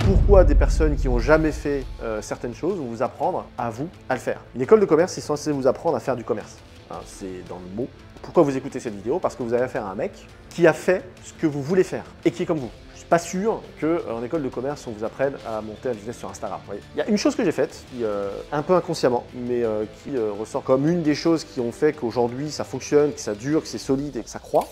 Pourquoi des personnes qui n'ont jamais fait certaines choses vont vous apprendre à vous à le faire. Une école de commerce, c'est censé vous apprendre à faire du commerce. Hein, c'est dans le mot. Pourquoi vous écoutez cette vidéo? Parce que vous avez affaire à un mec qui a fait ce que vous voulez faire et qui est comme vous. Je suis pas sûr qu'en école de commerce, on vous apprenne à monter un business sur Instagram. Il y a une chose que j'ai faite, un peu inconsciemment, mais qui ressort comme une des choses qui ont fait qu'aujourd'hui ça fonctionne, que ça dure, que c'est solide et que ça croît.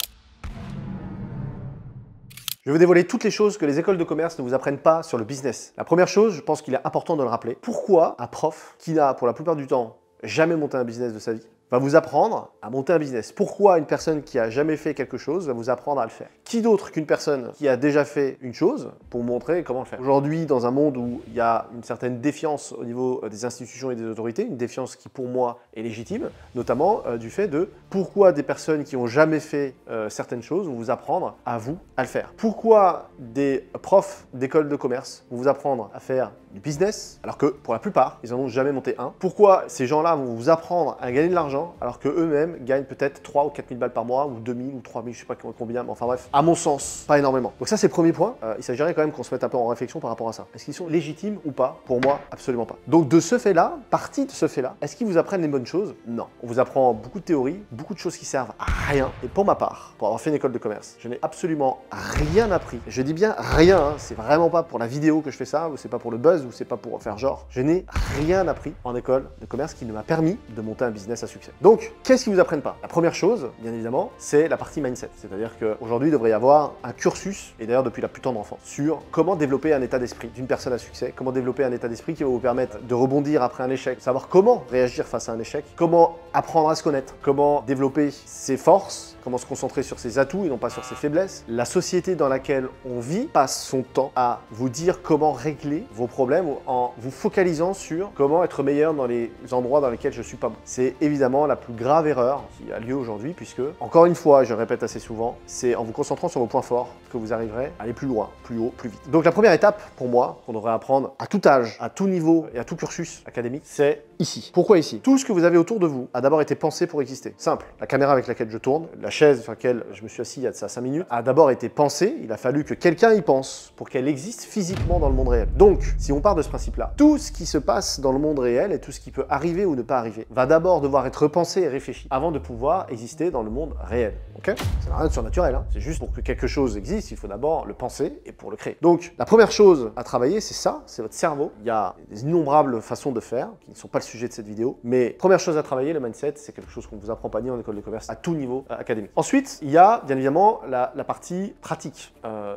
Je vais vous dévoiler toutes les choses que les écoles de commerce ne vous apprennent pas sur le business. La première chose, je pense qu'il est important de le rappeler. Pourquoi un prof qui n'a pour la plupart du temps jamais monté un business de sa vie va vous apprendre à monter un business? Pourquoi une personne qui a jamais fait quelque chose va vous apprendre à le faire? Qui d'autre qu'une personne qui a déjà fait une chose pour vous montrer comment le faire? Aujourd'hui, dans un monde où il y a une certaine défiance au niveau des institutions et des autorités, une défiance qui pour moi est légitime, notamment du fait de pourquoi des personnes qui n'ont jamais fait certaines choses vont vous apprendre à vous à le faire? Pourquoi des profs d'école de commerce vont vous apprendre à faire du business alors que pour la plupart, ils n'en ont jamais monté un? Pourquoi ces gens-là vont vous apprendre à gagner de l'argent alors qu'eux-mêmes gagnent peut-être 3 ou 4 000 balles par mois, ou 2 000 ou 3 000, je sais pas combien, mais enfin bref, à mon sens, pas énormément. Donc ça c'est le premier point, il s'agirait quand même qu'on se mette un peu en réflexion par rapport à ça. Est-ce qu'ils sont légitimes ou pas? Pour moi, absolument pas. Donc de ce fait-là, partie de ce fait-là, est-ce qu'ils vous apprennent les bonnes choses? Non. On vous apprend beaucoup de théories, beaucoup de choses qui servent à rien, et pour ma part, pour avoir fait une école de commerce, je n'ai absolument rien appris. Je dis bien rien, hein. C'est vraiment pas pour la vidéo que je fais ça, ou c'est pas pour le buzz, ou c'est pas pour faire genre. Je n'ai rien appris en école de commerce qui ne m'a permis de monter un business à succès. Donc, qu'est-ce qu'ils vous apprennent pas? La première chose, bien évidemment, c'est la partie mindset. C'est-à-dire qu'aujourd'hui, il devrait y avoir un cursus, et d'ailleurs depuis la plus tendre enfance, sur comment développer un état d'esprit d'une personne à succès, comment développer un état d'esprit qui va vous permettre de rebondir après un échec, savoir comment réagir face à un échec, comment apprendre à se connaître, comment développer ses forces, comment se concentrer sur ses atouts et non pas sur ses faiblesses. La société dans laquelle on vit passe son temps à vous dire comment régler vos problèmes en vous focalisant sur comment être meilleur dans les endroits dans lesquels je suis pas bon. C'est évidemment la plus grave erreur qui a lieu aujourd'hui puisque, encore une fois, je le répète assez souvent, c'est en vous concentrant sur vos points forts que vous arriverez à aller plus loin, plus haut, plus vite. Donc la première étape, pour moi, qu'on devrait apprendre à tout âge, à tout niveau et à tout cursus académique, c'est ici. Pourquoi ici? Tout ce que vous avez autour de vous a d'abord été pensé pour exister. Simple. La caméra avec laquelle je tourne, la chaise sur laquelle je me suis assis il y a de ça 5 minutes, a d'abord été pensée. Il a fallu que quelqu'un y pense pour qu'elle existe physiquement dans le monde réel. Donc, si on part de ce principe-là, tout ce qui se passe dans le monde réel et tout ce qui peut arriver ou ne pas arriver va d'abord devoir être repensé et réfléchi avant de pouvoir exister dans le monde réel. Ok? Ça n'a rien de surnaturel, hein. C'est juste pour que quelque chose existe, il faut d'abord le penser et pour le créer. Donc, la première chose à travailler, c'est ça, c'est votre cerveau. Il y a des innombrables façons de faire qui ne sont pas le sujet de cette vidéo, mais première chose à travailler, le mindset, c'est quelque chose qu'on vous apprend pas ni en école de commerce à tout niveau académique. Ensuite, il y a bien évidemment la partie pratique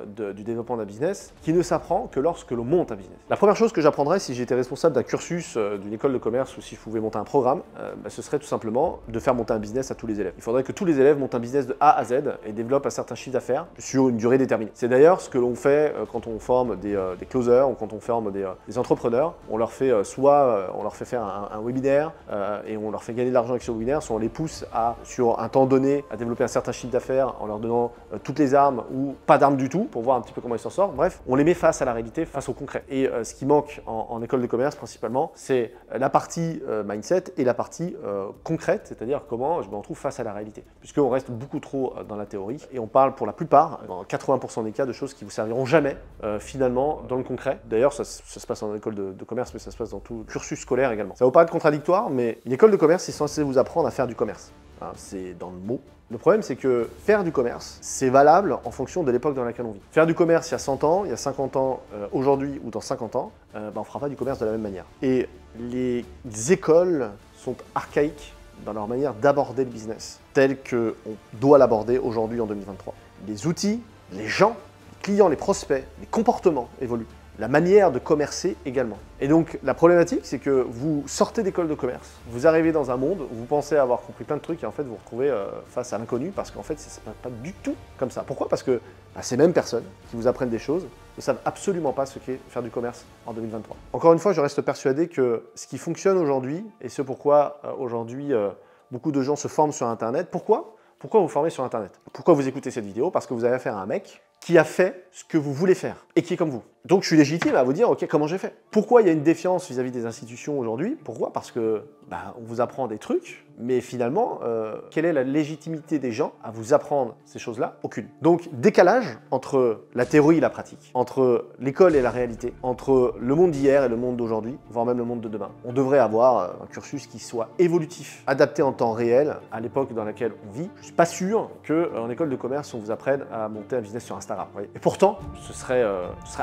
du développement d'un business qui ne s'apprend que lorsque l'on monte un business. La première chose que j'apprendrais si j'étais responsable d'un cursus d'une école de commerce ou si je pouvais monter un programme, ce serait tout simplement de faire monter un business à tous les élèves. Il faudrait que tous les élèves montent un business de A à Z et développent un certain chiffre d'affaires sur une durée déterminée. C'est d'ailleurs ce que l'on fait quand on forme des closers ou quand on forme des entrepreneurs. On leur fait on leur fait faire un webinaire et on leur fait gagner de l'argent avec ce webinaire, soit on les pousse à, sur un temps donné, à développer un certain chiffre d'affaires en leur donnant toutes les armes ou pas d'armes du tout pour voir un petit peu comment ils s'en sortent. Bref, on les met face à la réalité, face au concret. Et ce qui manque en école de commerce principalement, c'est la partie mindset et la partie concrète, c'est-à-dire comment je me retrouve face à la réalité. Puisqu'on reste beaucoup trop dans la théorie et on parle pour la plupart, dans 80% des cas, de choses qui vous serviront jamais finalement dans le concret. D'ailleurs, ça se passe en école de commerce, mais ça se passe dans tout cursus scolaire également. Ça va vous paraître contradictoire, mais une école de commerce est censée vous apprendre à faire du commerce. Hein, c'est dans le mot. Le problème, c'est que faire du commerce, c'est valable en fonction de l'époque dans laquelle on vit. Faire du commerce il y a 100 ans, il y a 50 ans, aujourd'hui ou dans 50 ans, on ne fera pas du commerce de la même manière. Et les écoles sont archaïques dans leur manière d'aborder le business, tel qu'on doit l'aborder aujourd'hui en 2023. Les outils, les gens, les clients, les prospects, les comportements évoluent. La manière de commercer également. Et donc la problématique, c'est que vous sortez d'école de commerce, vous arrivez dans un monde où vous pensez avoir compris plein de trucs et en fait vous vous retrouvez face à l'inconnu parce qu'en fait c'est pas du tout comme ça. Pourquoi? Parce que ces mêmes personnes qui vous apprennent des choses ne savent absolument pas ce qu'est faire du commerce en 2023. Encore une fois, je reste persuadé que ce qui fonctionne aujourd'hui et ce pourquoi aujourd'hui beaucoup de gens se forment sur Internet, pourquoi vous formez sur Internet? Pourquoi vous écoutez cette vidéo? Parce que vous avez affaire à un mec qui a fait ce que vous voulez faire et qui est comme vous. Donc je suis légitime à vous dire, ok, comment j'ai fait? Pourquoi il y a une défiance vis-à-vis des institutions aujourd'hui? Pourquoi? Parce que on vous apprend des trucs, mais finalement, quelle est la légitimité des gens à vous apprendre ces choses-là? Aucune. Donc décalage entre la théorie et la pratique, entre l'école et la réalité, entre le monde d'hier et le monde d'aujourd'hui, voire même le monde de demain. On devrait avoir un cursus qui soit évolutif, adapté en temps réel à l'époque dans laquelle on vit. Je ne suis pas sûr qu'en école de commerce, on vous apprenne à monter un business sur Instagram. Et pourtant, ce serait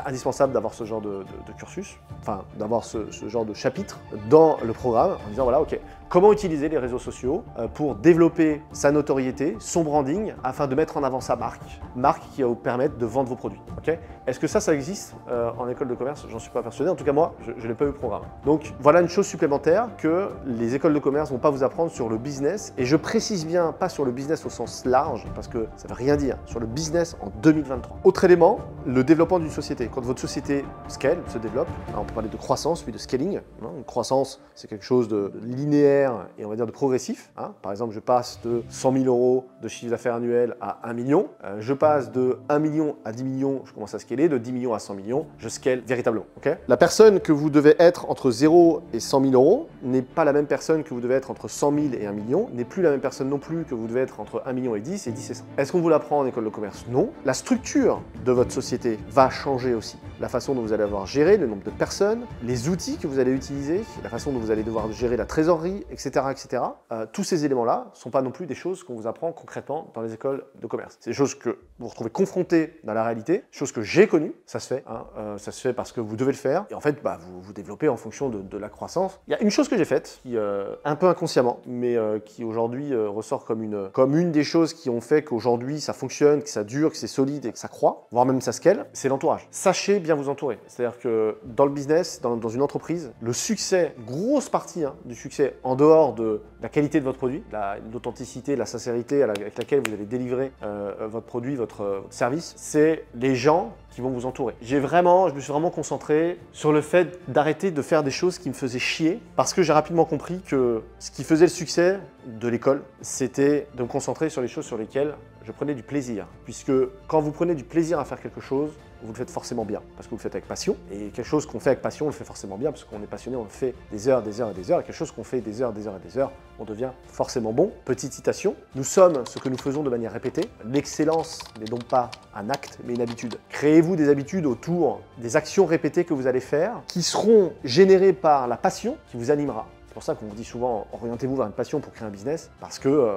indispensable d'avoir ce genre de cursus, enfin d'avoir ce genre de chapitre dans le programme en disant voilà, ok, comment utiliser les réseaux sociaux pour développer sa notoriété, son branding, afin de mettre en avant sa marque qui va vous permettre de vendre vos produits. Okay. Est-ce que ça existe en école de commerce? J'en suis pas persuadé. En tout cas, moi, je n'ai pas eu le programme. Donc, voilà une chose supplémentaire que les écoles de commerce vont pas vous apprendre sur le business. Et je précise bien, pas sur le business au sens large, parce que ça ne veut rien dire, sur le business en 2023. Autre élément, le développement d'une société. Quand votre société scale, se développe, alors on peut parler de croissance, puis de scaling. Une croissance, c'est quelque chose de linéaire et on va dire de progressif. Par exemple, je passe de 100 000 € de chiffre d'affaires annuel à 1 million. Je passe de 1 million à 10 millions, je commence à scaler. De 10 millions à 100 millions, je scale véritablement. Okay. La personne que vous devez être entre 0 et 100 000 € n'est pas la même personne que vous devez être entre 100 000 et 1 million, n'est plus la même personne non plus que vous devez être entre 1 million et 10 et 10 et 100. Est-ce qu'on vous l'apprend en école de commerce? Non. La structure de votre société va changer aussi. La façon dont vous allez avoir géré, le nombre de personnes, les outils que vous allez utiliser, la façon dont vous allez devoir gérer la trésorerie, etc. etc. Tous ces éléments-là ne sont pas non plus des choses qu'on vous apprend concrètement dans les écoles de commerce. C'est des choses que vous vous retrouvez confrontées dans la réalité, choses que j'ai connues, ça se fait. Ça se fait parce que vous devez le faire. Et en fait, vous vous développez en fonction de la croissance. Il y a une chose que j'ai faite, qui un peu inconsciemment, mais qui aujourd'hui ressort comme une des choses qui ont fait qu'aujourd'hui ça fonctionne, que ça dure, que c'est solide et que ça croît, voire même ça scale, c'est l'entourage. Sachez bien vous entourer. C'est-à-dire que dans le business, dans une entreprise, le succès, grosse partie du succès, en dehors de la qualité de votre produit, l'authenticité, la sincérité avec laquelle vous allez délivrer votre produit, votre service, c'est les gens qui vont vous entourer. Je me suis vraiment concentré sur le fait d'arrêter de faire des choses qui me faisaient chier parce que j'ai rapidement compris que ce qui faisait le succès de l'école, c'était de me concentrer sur les choses sur lesquelles je prenais du plaisir. Puisque quand vous prenez du plaisir à faire quelque chose, vous le faites forcément bien, parce que vous le faites avec passion. Et quelque chose qu'on fait avec passion, on le fait forcément bien, parce qu'on est passionné, on le fait des heures, des heures et des heures. Et quelque chose qu'on fait des heures, des heures et des heures, on devient forcément bon. Petite citation, nous sommes ce que nous faisons de manière répétée. L'excellence n'est donc pas un acte, mais une habitude. Créez-vous des habitudes autour des actions répétées que vous allez faire, qui seront générées par la passion qui vous animera. C'est pour ça qu'on vous dit souvent, orientez-vous vers une passion pour créer un business, parce que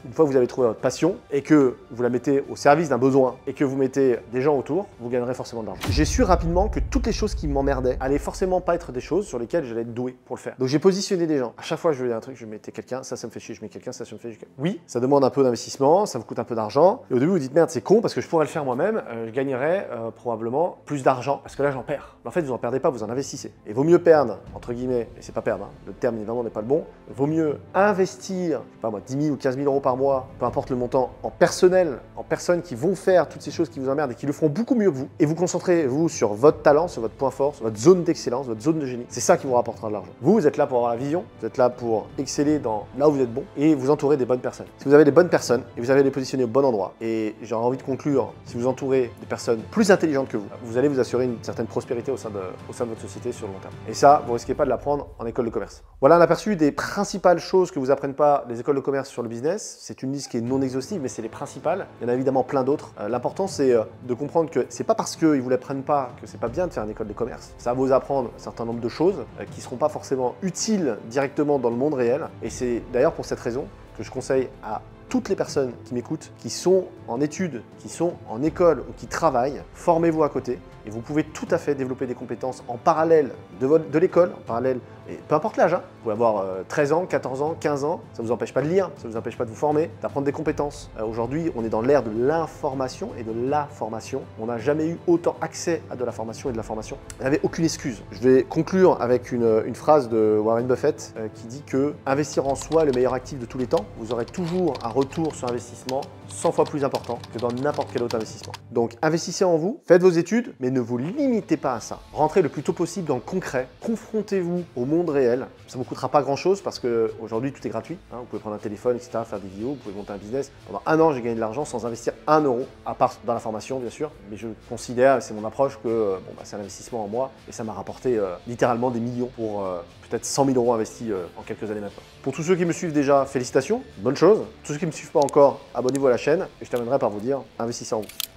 une fois que vous avez trouvé votre passion et que vous la mettez au service d'un besoin et que vous mettez des gens autour, vous gagnerez forcément de l'argent. J'ai su rapidement que toutes les choses qui m'emmerdaient allaient forcément pas être des choses sur lesquelles j'allais être doué pour le faire. Donc j'ai positionné des gens. À chaque fois que je faisais un truc, je mettais quelqu'un, ça me fait chier, je mets quelqu'un, ça me fait chier. Oui, ça demande un peu d'investissement, ça vous coûte un peu d'argent. Et au début, vous dites merde, c'est con parce que je pourrais le faire moi-même, je gagnerais probablement plus d'argent parce que là, j'en perds. Mais en fait, vous en perdez pas, vous en investissez. Et vaut mieux perdre, entre guillemets, et c'est pas perdre, le terme évidemment n'est pas le bon, vaut mieux investir, je sais pas moi, 10 000 ou 15 000 € par mois, peu importe le montant, en personnel, en personnes qui vont faire toutes ces choses qui vous emmerdent et qui le feront beaucoup mieux que vous, et vous concentrez, vous, sur votre talent, sur votre point fort, sur votre zone d'excellence, votre zone de génie. C'est ça qui vous rapportera de l'argent. Vous êtes là pour avoir la vision, vous êtes là pour exceller dans là où vous êtes bon, et vous entourez des bonnes personnes. Si vous avez des bonnes personnes, et vous avez les positionner au bon endroit, et j'aurais envie de conclure, si vous entourez des personnes plus intelligentes que vous, vous allez vous assurer une certaine prospérité au sein de votre société sur le long terme. Et ça, vous risquez pas de l'apprendre en école de commerce. Voilà un aperçu des principales choses que vous apprennent pas les écoles de commerce sur le business. C'est une liste qui est non exhaustive, mais c'est les principales. Il y en a évidemment plein d'autres. L'important, c'est de comprendre que c'est pas parce qu'ils vous l'apprennent pas que c'est pas bien de faire une école de commerce. Ça va vous apprendre un certain nombre de choses qui seront pas forcément utiles directement dans le monde réel. Et c'est d'ailleurs pour cette raison que je conseille à toutes les personnes qui m'écoutent, qui sont en études, qui sont en école ou qui travaillent, formez-vous à côté et vous pouvez tout à fait développer des compétences en parallèle de l'école, en parallèle, et peu importe l'âge, vous pouvez avoir 13 ans, 14 ans, 15 ans, ça ne vous empêche pas de lire, ça ne vous empêche pas de vous former, d'apprendre des compétences. Aujourd'hui, on est dans l'ère de l'information et de la formation. On n'a jamais eu autant accès à de la formation et de la formation. Vous n'avez aucune excuse. Je vais conclure avec une phrase de Warren Buffett qui dit que investir en soi est le meilleur actif de tous les temps. Vous aurez toujours un retour sur investissement 100 fois plus important que dans n'importe quel autre investissement. Donc investissez en vous, faites vos études, mais ne vous limitez pas à ça. Rentrez le plus tôt possible dans le concret, confrontez-vous au monde réel. Ça ne vous coûtera pas grand-chose parce qu'aujourd'hui tout est gratuit. Hein. Vous pouvez prendre un téléphone, etc., faire des vidéos, vous pouvez monter un business. Pendant un an, j'ai gagné de l'argent sans investir 1 euro, à part dans la formation bien sûr. Mais je considère, c'est mon approche, que c'est un investissement en moi et ça m'a rapporté littéralement des millions pour peut-être 100 000 euros investis en quelques années maintenant. Pour tous ceux qui me suivent déjà, félicitations, bonne chose. Tous ceux qui ne me suivent pas encore, abonnez-vous à la chaîne et je terminerai par vous dire, investissez en vous.